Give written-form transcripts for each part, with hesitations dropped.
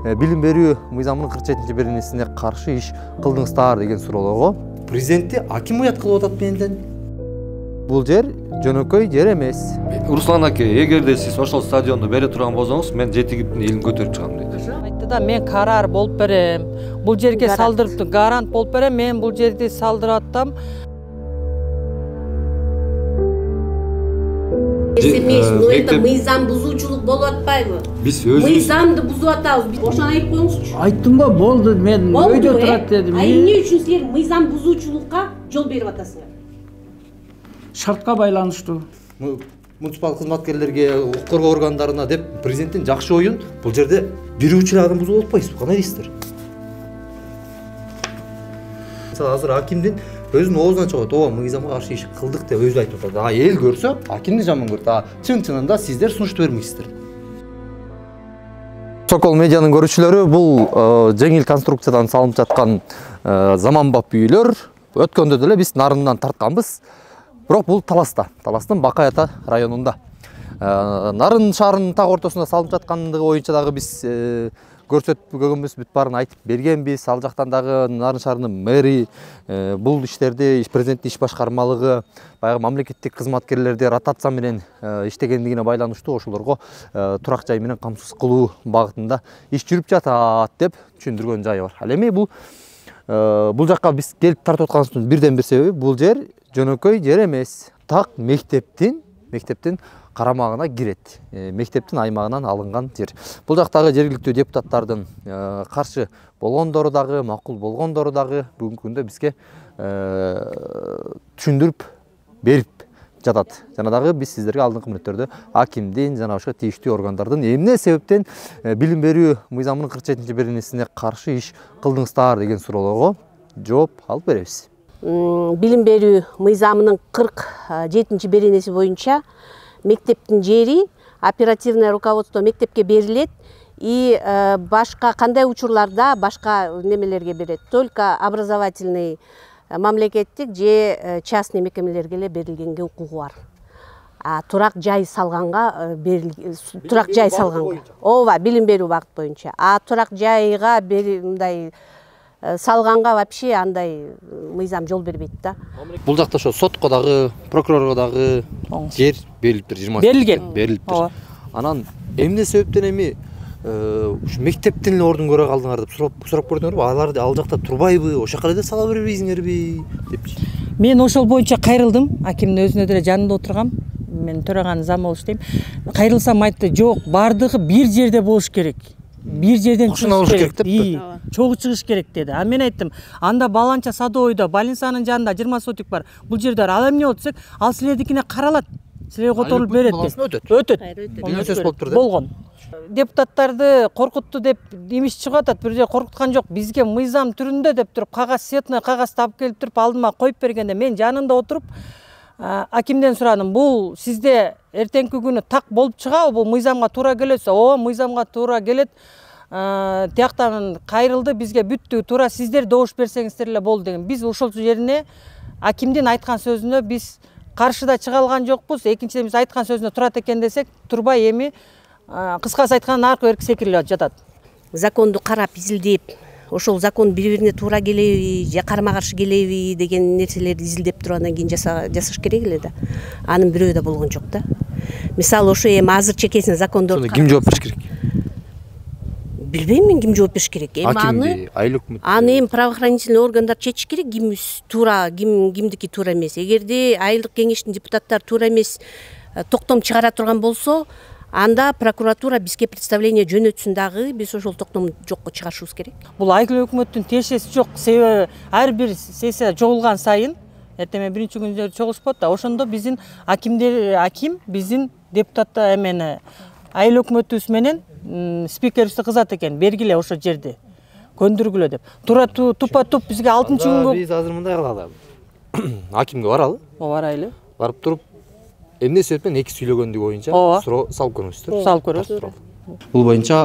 билим берүү мыйзамынын 47-беренесине каршы иш кылдыңыздар деген суроолорго президентти аким уят кылып атат менден. Бул жер жөнөкөй жер эмес. Руслан аке, эгерде сиз ошол стадионду бере турган болсоңуз, мен жетигиптин элин көтөрүп чыгам дейт. Айтты да, мен карар болуп берем. Бул жерге салдырып, гарант болуп берем, мен бул жерди салдырып аттам. Но это мыйзам бузуучулук болуп атпайбы? Биз өзүбүз мыйзамды бузуп атабыз. Ошону айтып коюңузчу. Айттым го, болду, мен өйдө турат дедим. Эмне үчүн силер мыйзам бузуучулукка жол берип атасыңар? Шартка байланыштуу. Муниципалдык кызматкерлерге, укук коргоо органдарына деп президенттин жакшы оюн бул жерде бирүүчү адам бузуп атпайсызбы? Кандай дейсиздер? Мисалы азыр акимдин өзүнүн оозунан чыгат, ооба мыйзамга каршы иш кылдык деп өзү айтып атат. Эл көрсө, акимди жаман көрөт. Чын-чынында сиздер сунушту бермейсиздер. Сокол медианын көрүүчүлөрү, бул жеңил конструкциядан салынып жаткан заманбап үйлөр өткөндө деле биз нарындан тартканбыз. Бирок бул Таластын Бакай Ата районунда. Нарын шаарынын так ортосунда салынып жаткандыгы боюнча дагы биз көрсөтүп көгөнбүз, бүт баарын айтып бергенбиз. Ал жактан дагы Нарын шаарынын мэри бул иштерди президенттин иш башкармалыгы баягы мамлекеттик кызматкерлерди ротация менен иштегендигине байланыштуу ошолорго турак жай менен камсыз кылуу багытында иш жүрүп жатат деп түшүндүргөн жайы бар. Ал эми бул жакка биз келип тартып атканыбыздын бирден бир себеби бул жер жөнөкөй жер эмес. Так мектептин карамагына кирет. Мектептин аймагынан алынган жер. Бул жактагы жергиликтүү депутаттардын каршы болгондору дагы, макул болгондору дагы бүгүнкү күндө бизге түшүндүрүп берип жатат. Жана дагы биз сиздерге алдыңкы мүнөттөрдө акимдин жана башка тийиштүү органдардын эмне себептен билим берүү мыйзамынын 47-беренесине каршы иш кылдыңыздар деген суроолорго жооп алып беребиз. Билим берүү мыйзамынын 47-беренеси боюнча мектептин жери оперативное руководство мектепке берилет и башка кандай учурларда башка немелерге берет. Только образовательный мамлекеттик же частный мекемелерге эле берилгенге укугу бар. Турак жай салганга турак жай салганга. Ооба, билим берүү багыт боюнча. Турак жайга мындай салганга вообще андай мыйзам жол бербейт да. Бул жакта ошо сотко дагы, прокурорго дагы жер берилиптир, 20 берилиптир. Анан эмне себептен эми ушу мектептин эле ордун көрө калдыңар деп сурап көрдүңөрбү? Алар ал жакта турбайбы, ошол жака эле сала бербейсиңерби депчи. Мен ошол боюнча кайрылдым, акимдин өзүнө деле жанында отургам. Мен төраганын замы болуш дейм. Кайрылсам айтты, жок, бардыгы бир жерде болуш керек. Бир жерден чыгыш керек деп. Чогуу чыгыш керек деди. Мен айттым, анда Баланча Садойдо, больницанын жанында 20 сотик бар. Бул жердер ал эмне болот десек, ал силердикине каралат. Силерге которулуп берет деп. Өтөт. Болгон. Депутаттарды коркутту деп имиш чыгып атат. Бир жер коркуткан жок. Бизге мыйзам түрүндө деп туруп, кагаз, цветной кагаз таап келип туруп алдыма коюп бергенде мен жанында отуруп акимден сурадым. Бул сизде эртеңки күнү так болуп чыгабы? Бул мыйзамга туура келет? Ооба, мыйзамга туура келет. Тияктан кайрылды, бизге бүттү, туура сиздер добуш берсеңиздер эле болду деген. Биз ошол жерине акимдин айткан сөзүнө биз каршыда чыга алган жокпуз. Экинчиден биз айткан сөзүнө турат экен десек, турбай эми кыскасы айтканда аркы берки секирилип жатат. Законду карап изилдеп, ошол закон бири-бирине туура келеби же карама каршы келеби деген нерселерди изилдеп туруп андан кийин жасаш керек эле да. Анын бирөө да болгон жок да. Мисалы ошо эми азыр чекесин закондорду ким жооп бериш керек? Билбейм мен ким жооп бериш керек. Эми аны эми правоохранительный органдар чечиш керек, ким туура, кимдики туура эмес. Эгерде айылдык кеңештин депутаттары туура эмес токтом чыгара турган болсо, анда прокуратура бизге представление жөнөтсүн дагы, биз ошол токтом жокко чыгарышыбыз керек. Бул айыл өкмөттүн тиешеси жок. Себеби ар бир сессия чогулган сайын, эртең биринчи күндө чогулушпайт да, ошондо биздин аким биздин депутаттар эмени айыл өкмөтүбүз менен спикерибизди кызат экен, бергиле ошо жерди көндүргүлө деп. Туура тупа-туп бизге 6-күнгө биз азыр мындай кылалы. Акимге баралы. Барайлы. Барып туруп эмне себептен эки сүйлөгөндүгү боюнча суроо салып көрүңүздөр. Салып көрөбүз. Бул боюнча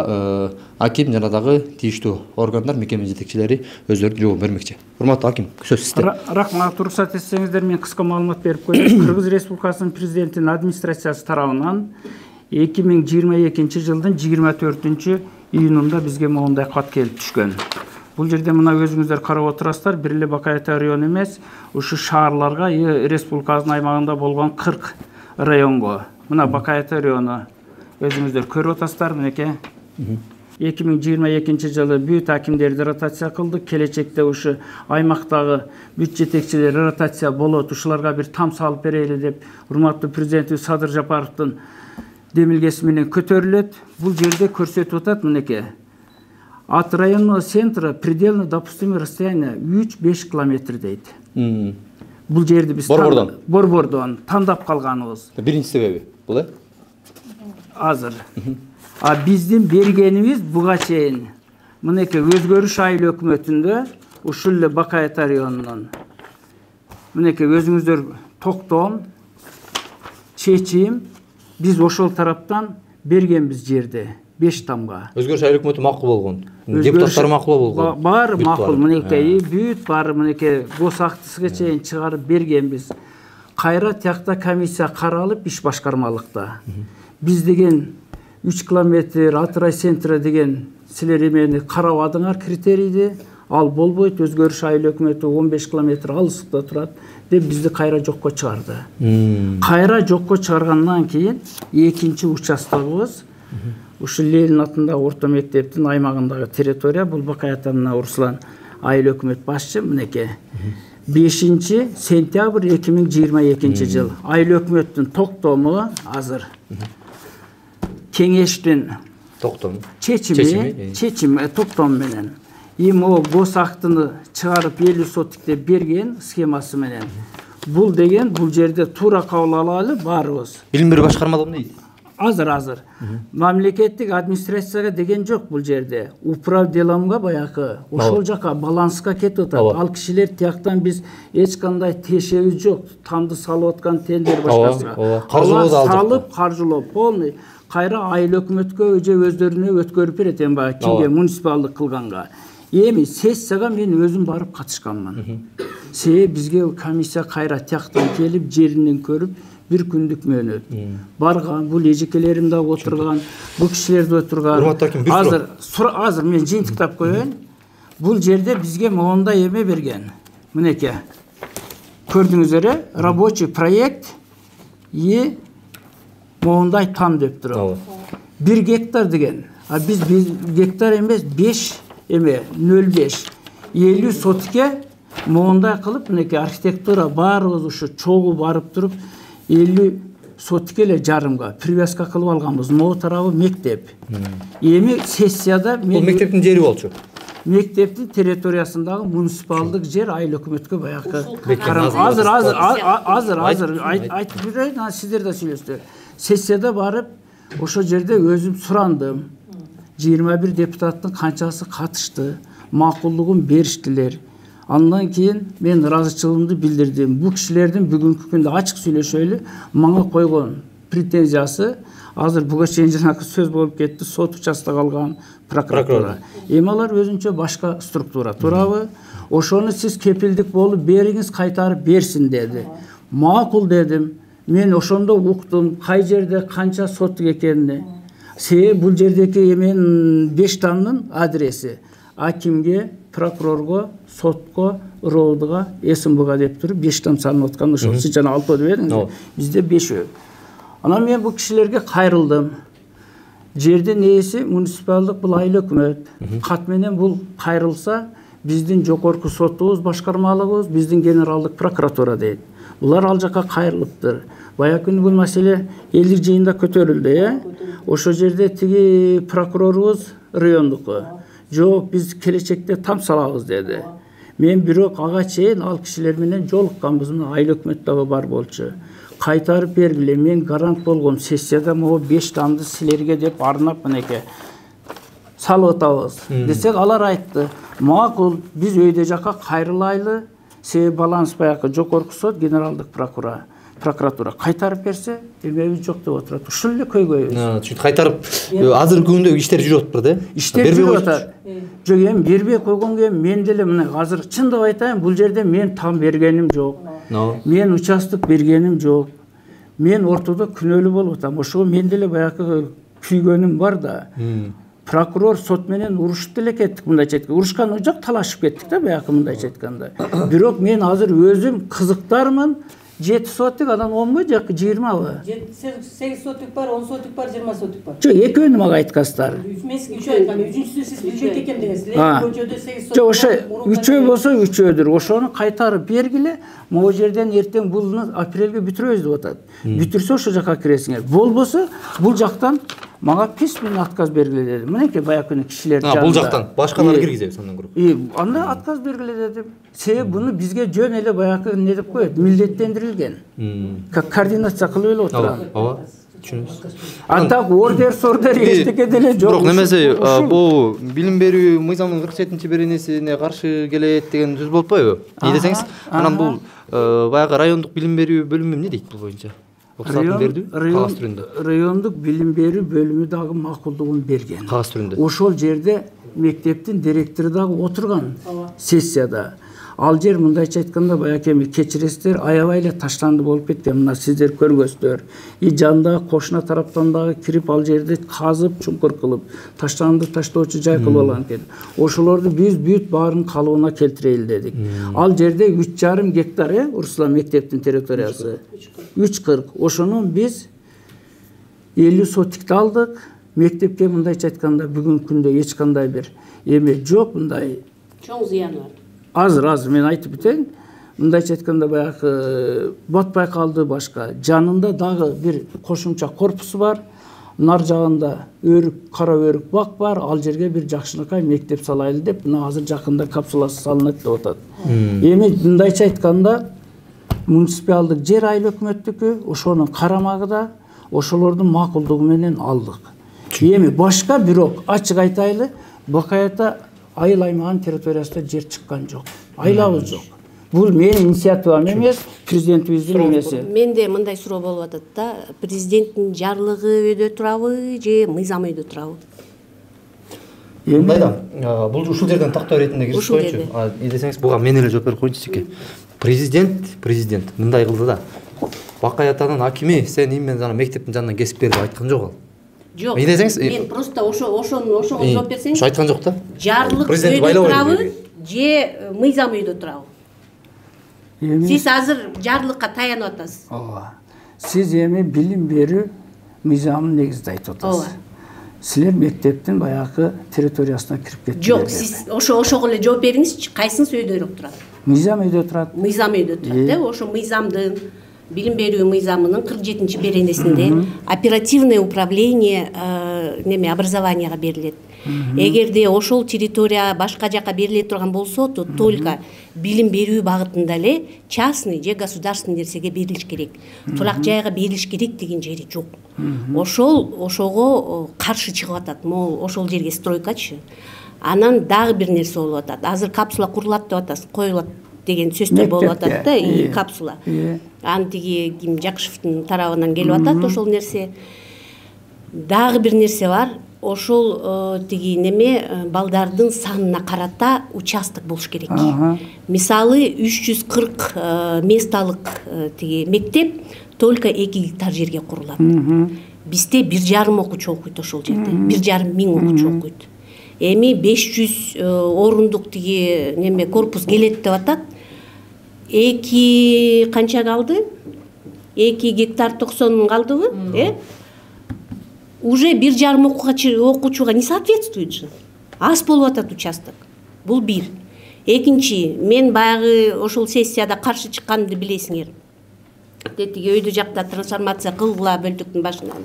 аким жана дагы тийиштүү органдар, мекеме жетекчилери өздөрү жооп бермекчи. Урматтуу аким, сөз сизде. Рахмат, уруксат этсеңиздер, мен кыска маалымат берип коеюн. Кыргыз Республикасынын президентинин администрациясы тарабынан 2022 жылдын 24 июнунда бизге моундай кат келип түшкөн. Бул жерде мына өзүңүздөр карап отурасыздар, бир эле Бакай Ата району эмес, ушу шаарларга республикабыздын аймагында болгон 40 районго. Мына Бакай Ата району өзүңүздөр көрүп атасыздар, мынеке. 2022 жылы бүт акимдерди ротация кылдык. Келечекте ушу аймактагы бүт жетекчилер ротация болот. Ушуларга бир там салып берели деп урматтуу президентибиз Садыр Жапаровдун демилгеси менен көтөрүлөт. Бул жерде көрсөтүп атат, мынеке. От районного центра предельно допустимое расстояние 3-5 километр дейт. Бул жерди биз Борбордон тандап калганыбыз. Биринчи себеби бул э? Азыр. А биздин бергенибиз буга чейин мынеке өзгөрүш айыл өкмөтүндө ушул эле Бакай Ата районунун мынеке өзүңүздөр токтом, чечим биз ошол тараптан бергенбиз жерде 5 тамга. Өзгөрүш айыл өкмөтү макул болгон. Депутаттар макул болгон. Бар макул, мынеке бүт баары мынеке гос актысыга чейин чыгарып бергенбиз. Кайра тиякта комиссия каралып иш башкармалыкта. Биз деген 3 километр Атрай центра деген силер эмени карабадыңар критерийди. Ал болбойт, өзгөрүш айыл өкмөтү 15 километр алыстыкта турат деп бизди кайра жокко чыгарды. Кайра жокко чыгаргандан кийин экинчи участогубуз ушул Ленин атындагы орто мектептин аймагындагы территория, бул Бакай Атанын Руслан айыл өкмөт башчы, мынеке. 5 сентябрь 2022 жыл айыл өкмөттүн токтому азыр. Кеңештин чечими токтом менен эми о гос актыны чыгарып 50 сотикте берген схемасы менен. Бул деген бул жерде туура кабыл алалы баарыбыз. Билим берүү башкармада эмне дейт? Азыр. Мамлекеттик администрацияга деген жок бул жерде. Управ деламга баягы ошол жака баланска кетип атат. Ал кишилер тияктан биз эч кандай тиешебиз жок. Тамды салып аткан тендер башкасы. Салып каржылап полный кайра айыл өкмөткө же өздөрүнө өткөрүп берет эми баягы кимге муниципалдык кылганга. Эми сессияга мен өзүм барып катышканмын. Себеби бизге комиссия кайра тияктан келип жеринен көрүп bir күндүк мөөнөт. Барган, бул эжекелерим да отурган, бул кишилер да отурган. Азыр мен жыйынтыктап коеюн. Бул жерде бизге моундай эме берген. Мынеке. Көрдүңүздөр, рабочий проект и моундай там деп турат. 1 гектар деген. А биз гектар эмес 5 эме 0,5 50 сотикке моундай кылып, мынеке архитектура баарыбыз ушу чогуу барып туруп 50 сотикке эле жарымга привязка кылып алганбыз. Могу тарабы мектеп. Эми сессияда бул мектептин жери болчу. Мектептин территориясындагы муниципалдык жер айыл өкмөткө баягы азыр айтып берейин, сиздер да сүйлөсүңөр. Сессияда барып ошол жерде өзүм сурандым. 21 депутаттын канчасы катышты, макулдугун бериштилер. Андан кийин мен ыраазычылыгымды билдирдим. Бул кишилердин бүгүнкү күндө ачык сүйлөшөлү мага койгон претензиясы азыр буга чейин жанагы сөз болуп кетти, сот участогу алган прокуратура. Эми алар өзүнчө башка структура, туурабы? Ошону сиз кепилдик болуп бериңиз, кайтарып берсин деди. Макул дедим. Мен ошондо уктум кай жерде канча соттук экенин. Себеби бул жердеки эмен 5 тамдын адреси акимге, прокурорго, сотко, РОВДга, СМБга деп туруп 5 там салынып аткан. Ошол сиз жана 6 деп бериңиз. Бизде 5. Анан мен бул кишилерге кайрылдым. Жердин ээси муниципалдык бул айыл өкмөт. Кат менен бул кайрылса, биздин жогорку сотубуз, башкармалыгыбыз, биздин генералдык прокуратура дейт. Булар ал жака кайрылыптыр. Баягы күнү бул маселе элдик жыйында көтөрүлдү, Ошол жерде тиги прокурорубуз райондуку жок, биз келечекте там салабыз деди. Мен бирок ага чейин ал кишилер менен жолукканбыз, айыл өкмөттөгү бар болчу. Кайтарып бергиле, мен гарант болгом, сессияда могу 5 тамды силерге деп арнап мынеке салып атабыз десек, алар айтты, макул, биз өйдө жака кайрылайлы, себеби баланс баягы жогорку сот, генералдык прокуратура кайтарып берсе, эбеби жок деп отурат. Ушул эле көйгөйбүз. Чүнкү кайтарып азыркы күндө иштер жүрүп атпыр да? Иштер жүрүп атат. Жок, эми бербей койгонго мен деле мына азыр чындап айтайын, бул жерде мен там бергеним жок. Мен участок бергеним жок. Мен ортодо күнөөлүү болуп атам. Ошого мен деле баягы күйгөнүм бар да. прокурор сот менен урушуп деле кеттик, мындайча айтканда. Урушкан жок, талашып кеттик да баягы, мындайча айтканда. Бирок мен азыр өзүм кызыктармын. 7 сотик, анан 10 жакы 20 8 сотик бар, 10 сотик бар, 20 сотик бар. Жок, экөөнү мага айткансыздар. Мен сизге үчөө айткам, үчүнчүсү сиз билбейт экен деңиз. Көчөдө 8 сотик. Жок, ошо үчөө болсо үчөөдүр. Ошону кайтарып бергиле. Могу жерден эртең булны апрелге бүтүрөбүз деп атат. Бүтүрсө ошо жака киресиңер. Болбосо бул жактан мага письменный отказ бергиле деди. Мынеке баягы кишилер жанында. Бул жактан башкаларды киргизебиз андан көрө. Анда отказ бергиле дедим. Себеби буну бизге жөн эле баягы не деп коет, милдеттендирилген. Как координация кылып эле отурган. Ооба, түшүнөбүз. Антак ордер эчтеке деле жок. Бирок немесе бул билим берүү мыйзамдын 47 беренесине каршы келет деген сөз болуп атпайбы? Эмне десеңиз, анан бул баягы райондук билим берүү бөлүмү эмне дейт бул боюнча? Райондук билим берүү бөлүмү дагы макулдугун берген. Кагаз түрүндө. Ошол жерде мектептин директору дагы отурган сессияда. Ал жер мындайча айтканда баягы эми кечиресиздер, аябай эле таштанды болуп кеткен. Мына сиздер көргөзсүздөр. Жандагы кошуна тараптан дагы кирип ал жерди казып, чуңкур кылып, таштанды таштоочу жай кылып алган экен. Ошолорду биз бүт баарын калыбына келтирели дедик. Ал жерде 3,5 гектар, Урсулан мектептин территориясы. 3,40. Ошону биз 50 сотикти алдык. Мектепке мындайча айтканда бүгүнкү күндө эч кандай бир эме жок, мындай чоң зыяны бар. Азыр мен айтып бүтейин. Мындайча айтканда баягы батпай калды башка. Жанында дагы бир кошумча корпусу бар. Нар жагында кара өрүк бак бар. Ал жерге бир жакшынакай мектеп салайлы деп, мына азыр жакында капсуласы салынат деп атат. Эми мындайча айтканда муниципалдык жер айыл өкмөттүкү, ошонун карамагында, ошолордун макулдугу менен алдык. Эми башка бирок ачык айтайлы, Бакаята айылаймаган территориясында жер чыккан жок. Айлабыз жок. Бул менин инициативам эмес, президентибиздин эмеси. Менде мындай суроо болуп атат да, президенттин жарлыгы өйдө турабы же мыйзам өйдө турабы? Мындай да, бул ушул жерден тактоо иретинде киришип коечу. Десеңиз, буга мен эле жооп берип коеюнчу чеке. Президент мындай кылды да. Бакаятанын акими сен именно жана мектептин жанынан кесип бер деп айткан жок ал. Жок. Мен просто ошого жооп берсең. Ошо айткан жок да. Жарлык өйдө турабы же мыйзам өйдө турабы? Сиз азыр жарлыкка таянып атасыз. Ооба. Сиз эми билим берүү мыйзамын негизде айтып атасыз. Силер мектептин баягы территориясына кирип кеттиңер. Жок, сиз ошого эле жооп бериңизчи, кайсынысы өйдөрөөк турат? Мыйзам өйдө турат. Мыйзам өйдө турат, ошо мыйзамдын билим берүү мыйзамынын 47 беренесинде оперативное управление образованияга берилет. Эгерде ошол территория башка жака бериле турган болсо, то только билим берүү багытында эле частный же государственный нерсеге берилиш керек. Турак жайга берилиш керек деген жери жок. Ошого каршы чыгып атат. Могу ошол жерге стройкачы. Анан дагы бир нерсе болуп атат. Азыр капсула курулат деп атасыз, коюлат деген сөздөр болуп атат да, капсула. Аны тиги Ким Жакышевдин тарабынан келип атат ошол нерсе. Дагы бир нерсе бар. Ошол тиги балдардын санына карата участок болуш керек. Мисалы 340 месталык тиги мектеп только 2 гектар жерге курулат. Бизде 1,5 окуучу окуйт ошол жерде. 1,5 миң окуучу окуйт. Эми 500 орундук тиги корпус келет деп атат. 2 канча калды? 2 гектар 90 калдыбы? Уже 1,5 окуучуга не соответствует же. Аз болуп атат участок. Бул бир. Экинчи, мен баягы ошол сессияда каршы чыкканымды билесиңер. Тетиги өйдө жакта трансформация кылгыла бөлтүктүн башынан.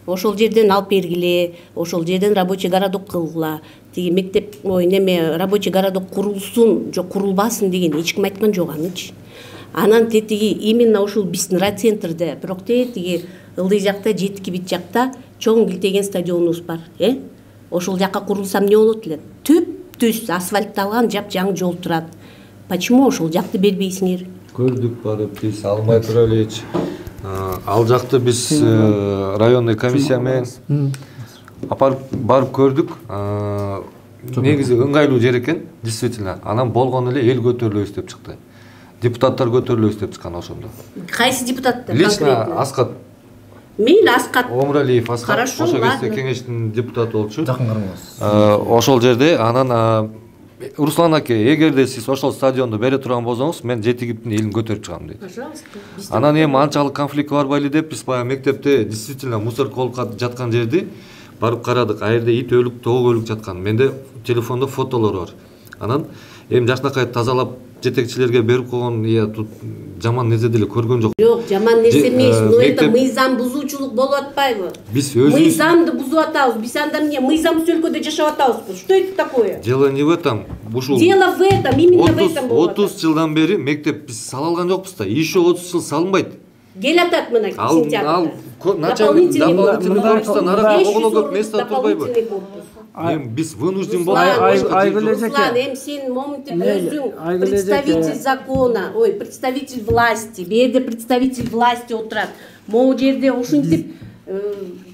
Ошол жерден алып бергиле, ошол жерден рабочий городок кылгыла. Тиги мектеп рабочий городок курулсун, жок курулбасын деген эч ким айткан жок анычы. Анан тетиги именно ошол биздин райцентрде, бирок тетиги ылдый жакта, жетки бит жакта чоң килтеген стадионубуз бар, Ошол жакка курулсам эмне болот эле? Түп-түз асфальтталган жап-жаңы жол турат. Почему ошол жакты бербейсиңер? Көрдүк барып, биз алмай тура элечи. Ал жакты биз районный комиссия менен барып көрдүк. Негизи ыңгайлуу жер экен, действительно. Анан болгону эле эл көтөрүлөбүз деп чыкты. Депутаттар көтөрүлөбүз деп чыккан ошондо. Кайсы депутаттар? Лично Аскат Мейлі, Асқат. Омуралиев Асқат Хорошо, ошол кезде ладно. кеңештин депутаты болчу. Жакын кармаңыз. Ошол жерде анан Руслан аке, эгерде сиз ошол стадионду бере турган болсоңуз, мен жетигиптин элин көтөрүп чыгам дейт. Анан эми анчалык конфликт барбайлы деп биз баягы мектепте действительно мусорка болуп жаткан жерди барып карадык. А жерде ит өлүк, тоок өлүк жаткан. Менде телефондо фотолор бар. Анан эми жакшынакай тазалап жетекчилерге берип койгон, тут жаман нерсе деле көргөн жок. Жок, жаман нерсе эмес, но это мыйзам бузуучулук болуп атпайбы? Биз өзүбүз Мыйзамды бузуп атабыз. Биз анда эмне мыйзамсыз өлкөдө жашап атабызбы? Что это такое? Дело не в этом. Дело в этом, именно в этом болуп атат. 30 жылдан бери мектеп биз сала алган жокпуз да. Еще 30 жыл салынбайт. Келатат мына сентябрда. Дополнительный корпустан огоно көп место турбайбы. Эми биз вынужден болдук. Руслан, эми сен моментип өзүң представитель закона, представитель власти, берде представитель власти отурат. Могу жерде ушинтип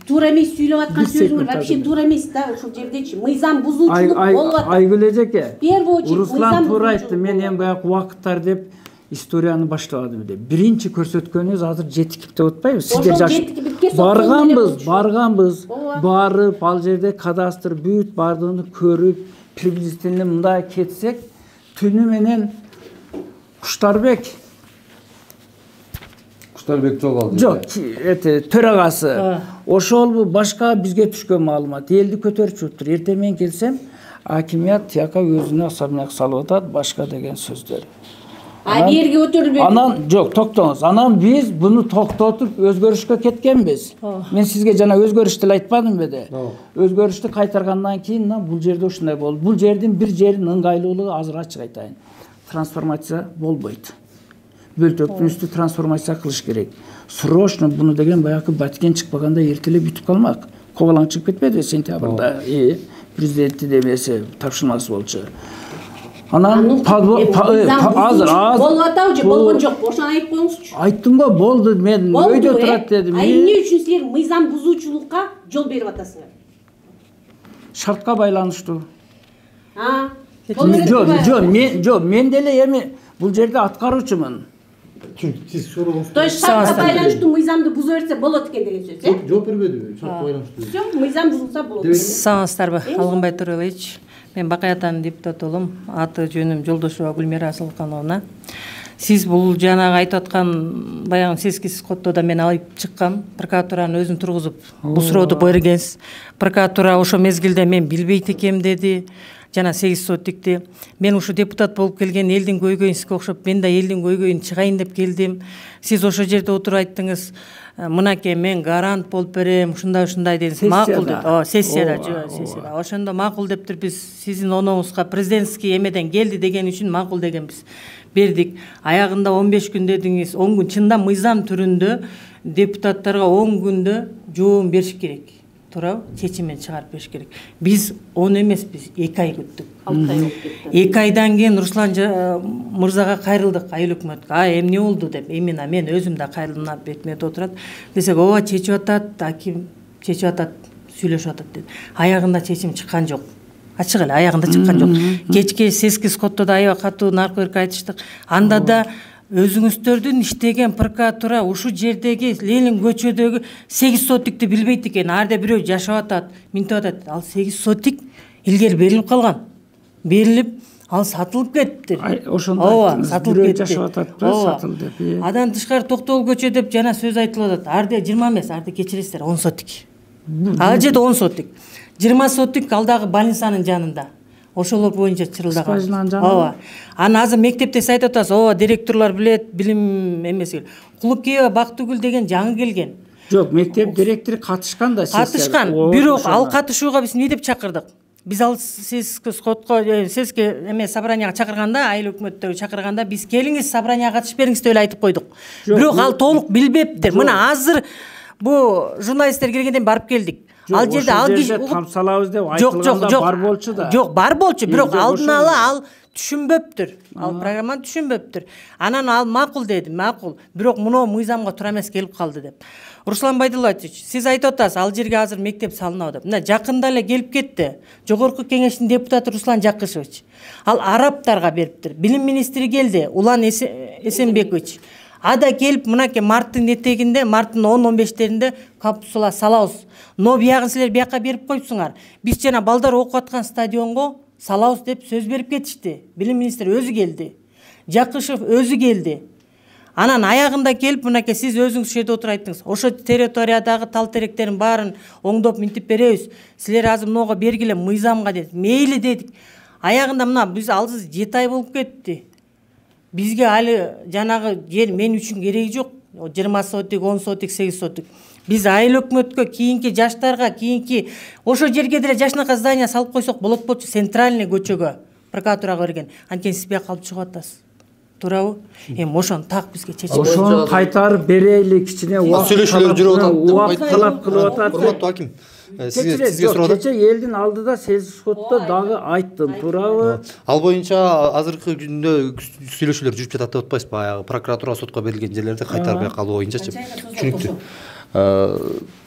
туура эмес сүйлөп аткан сөзүңөр вообще туура эмес да, ушул жердечи. Мыйзам бузуучулук болуп атат. Айгүл эжеке, В первую очередь Руслан туура айтты, мен эми баягы убакыттар деп историяны баштабадым деп. Биринчи көрсөткөнүбүз азыр жетикип деп атпайбы? Сиздер барганбыз, барып ал жерде кадастр бүт бардыгын көрүп, приблизительно мындай кетсек, түнү менен Куштарбек жок алды. Жок, төрагасы. Ошол башка бизге түшкөн маалымат. Элди көтөрүп чыктыр. Эртең мен келсем, акимият тияка өзүнө особняк салып атат, башка деген сөздөр. Берге өтөрүлбөйт. Анан жок, токтоңуз. Анан биз буну токтотуп өзгөрүшкө кеткенбиз. Мен сизге жана өзгөрүш деле айтпадым беде. Өзгөрүштү кайтаргандан кийин бул жерде ушундай болду. Бул жердин бир жерин ыңгайлуулугу азыр ачык айтайын. Трансформация болбойт. Бөлтөктүн үстү трансформация кылыш керек. Срочно буну деген баягы Баткен чыкпаганда эртелеп бүтүп калмак. Кобалаң чыгып кетпеди сентябрда. Президенттин эмеси тапшырмасы болчу. Анан азыр болуп атабы же болгон жок? Ошону айтып коюңузчу. Айттым го, болду, мен өйдө турат дедим. Эмне үчүн силер мыйзам бузуучулукка жол берип атасыңар? Шартка байланыштуу. Жок, Жок, мен деле эми бул жерде аткаруучумун. То есть шартка байланыштуу мыйзамды буза берсе болот экен деген сөз, э? Жооп бербедиби? Шартка байланыштуу. Всё, мыйзам бузулса болот экен. Саңыздарбы, Алгынбай Төрөлевич. Мен Бакаятанын депутаты болом. Аты жөнүм Жолдошова Гүлмира Асылкановна. Сиз бул жанагы айтып аткан баягы сескисиз коттоодо мен алып чыккам. Прокуратуранын өзүн тургузуп, бул сурооду бергенсиз. Прокуратура ошо мезгилде мен билбейт экем деди. Жана 8 сотикти. Мен ушу депутат болуп келген элдин көйгөйүнсүзгө окшоп, мен да элдин көйгөйүн чыгайын деп келдим. Сиз ошо жерде отуруп айттыңыз, мынакей мен гарант болуп берем, ушундай дедиңиз. Макул деп. Сессияда. Ошондо макул дептир биз сиздин оноңузга президентский эмеден келди деген үчүн макул дегенбиз. Бердик. Аягында 15 күн дедиңиз, 10 күн чында мыйзам түрүндө депутаттарга 10 күндө жооп бериш керек. Туурабы? Чечимин чыгарып бериш керек. Биз 10 эмеспиз, 2 ай күттүк. 2 айдан кийин Руслан мырзага кайрылдык, айыл өкмөткө. Эмне болду деп. Именно мен өзүм да кайрылып бетиме отурат. Десек, ооба чечип атат, аким чечип атат, сүйлөшүп атат dedi. Аягында чечим чыккан жок. Ачык эле, аягында чыккан жок. Кечки сескиз коттоодо аябай катуу наркы айтыштык. Анда да өзүңүздөрдүн иштеген прокуратура ушу жердеги Ленин көчөдөгү 8 сотикти билбейт экен. Арда бирөө жашап атат, минтип атат. Ал 8 сотик илгери берилип калган. Берилип, ал сатылып кетиптир. Ошондо сатылып кетти. Жашап атат, сатылды деп. Адан тышкары Токтогул көчө деп жана сөз айтылып атат. Арда 20 эмес, арда кечиресиздер, 10 сотик. Ал жерде 10 сотик. 20 сотик алдагы больницанын жанында. Ошолор боюнча чырылдаган. Ооба. Аны азыр мектепте айтып атасыз, ооба, директорлор билет, билим эмес. Кулукеева Бактыгүл деген жаңы келген. Жок, мектеп директору катышкан да сессияга. Катышкан. Бирок ал катышууга биз эмне деп чакырдык? Биз ал сеске эмес собранияга чакырганда, айыл өкмөттөгү чакырганда биз келиңиз собранияга катышып бериңиз деп эле айтып койдук. Бирок ал толук билбептир. Мына азыр бу журналисттер келгенден барып келдик. Ал жерде ал киши тамсалабыз деп айтылганда бар болчу да. Жок, бар болчу, бирок алдын ала ал түшүнбөптүр. Ал программаны түшүнбөптүр. Анан ал макул деди, макул. Бирок муну мыйзамга туура эмес келип калды деп. Руслан Байдуллаевич, сиз айтып атасыз, ал жерге азыр мектеп салынабы деп. Мына жакында эле келип кетти. Жогорку кеңештин депутаты Руслан Жакышевич. Ал арабтарга бериптир. Билим министри келди, Улан Эсенбекович. Ада келип мынакей марттын этегинде, марттын 10-15-теринде капсула салабыз. Но биягын силер бияка берип коюпсуңар. Биз жана балдар окуп аткан стадионго салабыз деп сөз берип кетишти. Билим министри өзү келди. Жакышев өзү келди. Анан аягында келип мынакей сиз өзүңүз жерде отуруп айттыңыз. Ошо территориядагы тал теректерин баарын оңдоп минтип беребиз. Силер азыр мынага бергиле мыйзамга дедик. Мейли дедик. Аягында мына биз алсыз 7 ай болуп кетти. Бизге али жанагы жер мен үчүн кереги жок. 20 сотик, 10 сотик, 8 сотик. Биз айыл өкмөткө, кийинки жаштарга, кийинки ошо жерге деле жашынакай здание салып койсок болот болчу, центральный көчөгө, прокуратурага берген. Анткени сиз бияка калып чыгып атасыз. Туурабы? Эми ошону так бизге чечип. Ошону кайтарып берели, кичине убакыт сүйлөшүүлөр жүрүп атат. Убакыт талап кылып атат. Урматтуу аким, сизге суроо. Кече элдин алдыда сотто дагы айттым, туурабы? Ал боюнча азыркы күндө сүйлөшүүлөр жүрүп жатат деп атпайсызбы? Баягы прокуратура сотко берилген жерлерде кайтарбай калуу боюнчачы. Түшүнүктүү.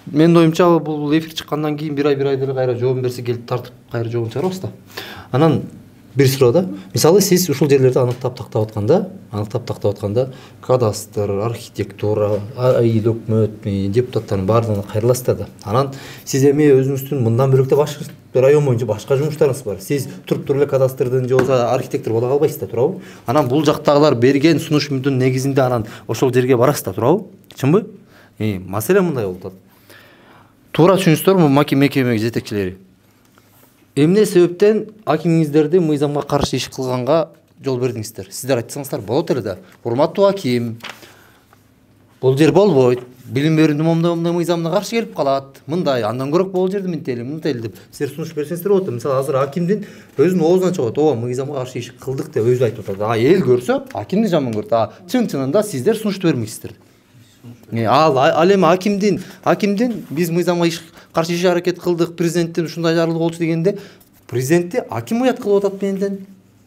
Менин оюмча бул эфир чыккандан кийин бир ай деле кайра жообун берсе келип тартып кайра жообун чыгарабыз да. Анан бир суроо да. Мисалы сиз ушул жерлерди аныктап тактап атканда, кадастр, архитектура, айыл өкмөт, депутаттардын баардыгына кайрыласыздар да. Анан сиз эми өзүңүздүн мындан бөлөк да район боюнча башка жумуштарыңыз бар. Сиз туруп эле кадастрдын же болбосо архитектор боло калбайсыз да, туурабы? Анан бул жактагылар берген сунушумдун негизинде анан ошол жерге барасыз да, туурабы? Чынбы? Маселе мындай болуп атат. Туура түшүнүңүздөрбү, мекеме жетекчилери? Эмне себептен акимиңиздерди мыйзамга каршы иш кылганга жол бердиңиздер? Сиздер айтсаңыздар болот эле да. Урматтуу аким, бул жер болбойт. Билим берүүнүн момундай мыйзамына каршы келип калат. Мындай, андан көрөк бул жерди мынтели деп сиздер сунуш берсеңиздер болот. Мисалы азыр акимдин өзүнүн оозунан чыгат, ооба мыйзамга каршы иш кылдык деп өзү айтып атат. Эл көрсө, акимди жаман көрөт. Чын-чынында сиздер сунушту бермейсиздер. Ал эми акимдин биз мыйзамга каршы иш аракет кылдык, президенттен ушундай жарлык болчу дегенде, президентти аким уят кылып атат менден.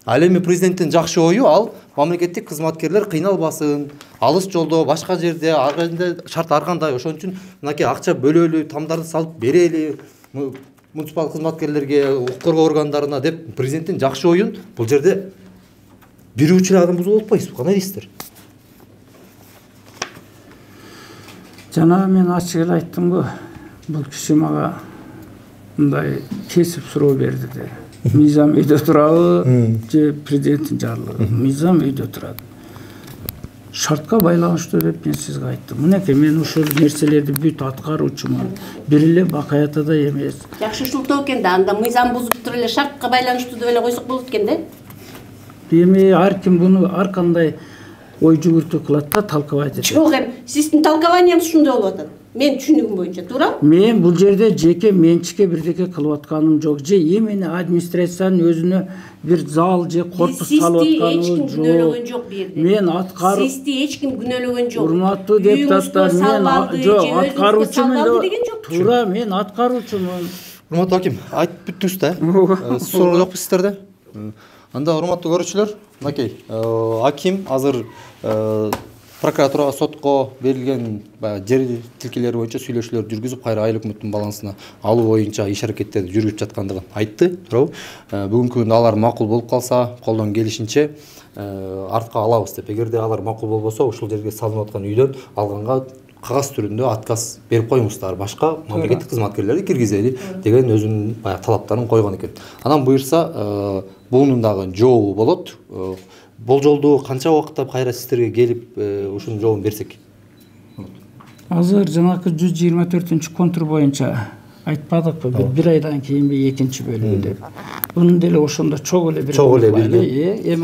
Ал эми президенттин жакшы ою ал мамлекеттик кызматкерлер кыйналбасын, алыс жолдо, башка жерде, ар кандай шарт ар кандай, ошон үчүн мынакей акча бөлөлү, тамдарды салып берели муниципал кызматкерлерге, укук коргоо органдарына деп президенттин жакшы оюн бул жерде бирүүчү адам бузуп атпайсызбы? Кандай дейсиздер? Жана мен ачык эле айттым го, бул киши мага мындай кесип суроо берди де. Мыйзам үйдө турабы же президенттин жарлыгы? Мыйзам үйдө турат. Шартка байланыштуу деп мен сизге айттым. Мынакей мен ушул нерселерди бүт аткаруучумун. Бир эле бакаятада эмес. Жакшы ушултоо экен да, анда мыйзам бузуп туруп эле шартка байланыштуу деп эле койсок болот экен да. Эми ар ким буну ар кандай ой жүгүртүү кылат да, талкабайт этет. Жок эми сиздин талкабаңыз ушундай болуп атат. Мен түшүнүгүм боюнча, туурабы? Мен бул жерде жеке менчикке бирдеке кылып атканым жок. Же эмени администрациянын өзүнө бир зал же корпус салып атканым жок. Мен аткаруу. Сизди эч ким күнөөлөгөн жок. Урматтуу депутаттар, мен жок аткаруучумун. Туура, мен аткаруучумун. Урматтуу аким, айтып бүттүңүз да. Суроо жокпу сиздерде? Анда урматтуу көрүүчүлөр, мынакей, аким азыр прокуратурага, сотко берилген жер тилкелери боюнча сүйлөшүүлөр жүргүзүп, кайра айыл өкмөттүн балансына алуу боюнча иш аракеттерди жүргүзүп жаткандыгын айтты, туурабы? Бүгүнкү күндө алар макул болуп калса, колдон келишинче артка алабыз деп. Эгерде алар макул болбосо, ушул жерге салынып аткан үйдөн алганга кагаз түрүндө отказ берип коюңуздар, башка мамлекеттик кызматкерлерди киргизели деген өзүнүн баягы талаптарын койгон экен. Анан буюрса, бунун дагы жообу болот. Болжолдуу канча убакытта кайра сиздерге келип ушунун жообун берсек? Азыр жанакы 124-контур боюнча айтпадыкпы, бир айдан кийинби экинчи бөлүгү деп. Бунун деле ошондо чогуу эле бир. Эми